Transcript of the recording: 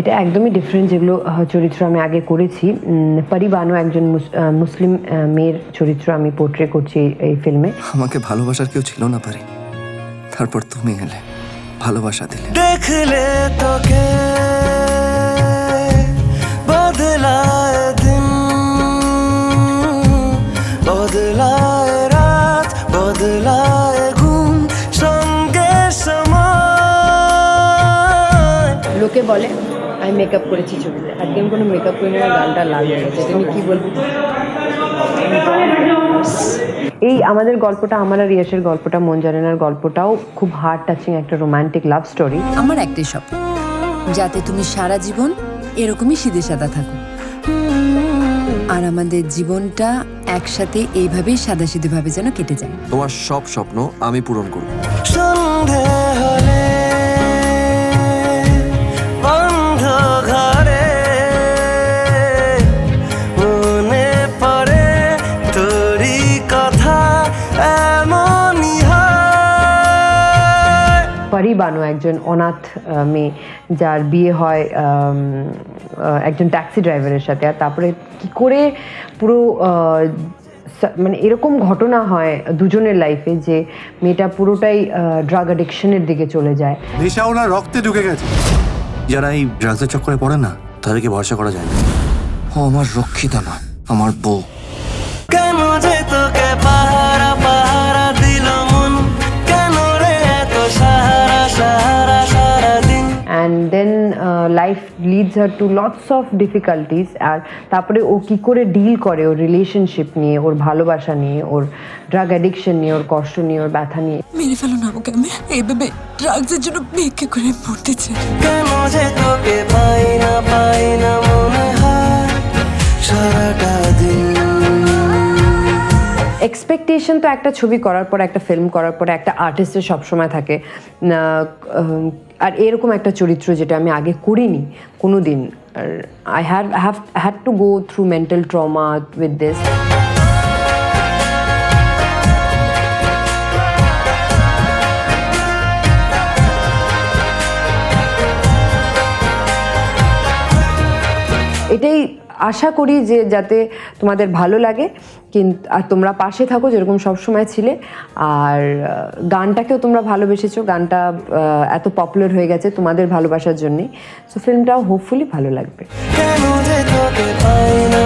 এটা একদমই ডিফারেন্ট যেগুলো চরিত্র আমি আগে করেছি। পরি বানো একজন মুসলিম মেয়ের চরিত্র আমি পোর্ট্রে করছি এই ফিল্মে। আমাকে ভালোবাসার কেউ ছিল না পারি, তারপর তুমি এলে, ভালোবাসা দিলে। দেখলে তোকে বদলায় দিন, বদলায় রাত, বদলায় ঘুম, সঙ্গে সময়। লোকে বলে আমি মেকআপ করেছি ছবিতে, আজকে আমি কোনো মেকআপ করি না, গানটা লাল হয়ে গেছে। তুমি কি বলবো? এই আমাদের গল্পটা, আমার আর রিয়াসের গল্পটা, মন জানেনার গল্পটাও খুব হার্ট টাচিং একটা রোমান্টিক লাভ স্টোরি। আমার একটাই স্বপ্ন, যাতে তুমি সারা জীবন এরকমই সিধে সাদা থাকো, আর আমাদের জীবনটা একসাথে এইভাবেই সাদাসিধে ভাবে যেন কেটে যায়। তোমার সব স্বপ্ন আমি পূরণ করব। সন্ধে হলে বন্ধ ঘরে মনে পড়ে তোরই কথা, এমনই হয়। পরি বানো একজন অনাথ মেয়ে, যার বিয়ে হয় একজন ট্যাক্সি ড্রাইভারের সাথে, আর তারপরে কি করে পুরো মানে এরকম ঘটনা হয় দুজনের লাইফে যে মেয়েটা পুরোটাই ড্রাগ অ্যাডিকশনের দিকে চলে যায়। নেশা ওনার রক্তে ঢুকে গেছে। যারা এই ড্রাগসের চক্করে পড়ে না, তাদেরকে ভরসা করা যায় না। ও আমার রক্ষিতা নয়, আমার বউ। কেন যে তোকে পাহারা পাহারা দিল মন, কেন রে এত সাহারা সাহারা সারাদিন। And then life leads her to lots of difficulties. আর তারপরে ও কী করে ডিল করে ওর রিলেশনশিপ নিয়ে, ওর ভালোবাসা নিয়ে, ওর ড্রাগ অ্যাডিকশন নিয়ে, ওর কষ্ট নিয়ে, ওর ব্যথা নিয়ে। মেরে ফেলো না আমাকে, আমি এইভাবে ড্রাগসের জন্য ভিক্ষা করে মরতে চাই। কেন যে তোকে পাই না মনে হয় সারাটা দিন। এক্সপেকটেশন তো একটা ছবি করার পর, একটা ফিল্ম করার পরে একটা আর্টিস্টের সবসময় থাকে। আর এরকম একটা চরিত্র যেটা আমি আগে করিনি কোনো দিন, আর I have had to go through mental trauma with this. এটাই আশা করি যে যাতে তোমাদের ভালো লাগে, কিন্তু আর তোমরা পাশে থাকো যেরকম সবসময় ছিলে। আর গানটাকেও তোমরা ভালোবেসেছো, গানটা এত পপুলার হয়ে গেছে তোমাদের ভালোবাসার জন্যেই। সো ফিল্মটাও হোপফুলি ভালো লাগবে। কেন যে তোকে পাই না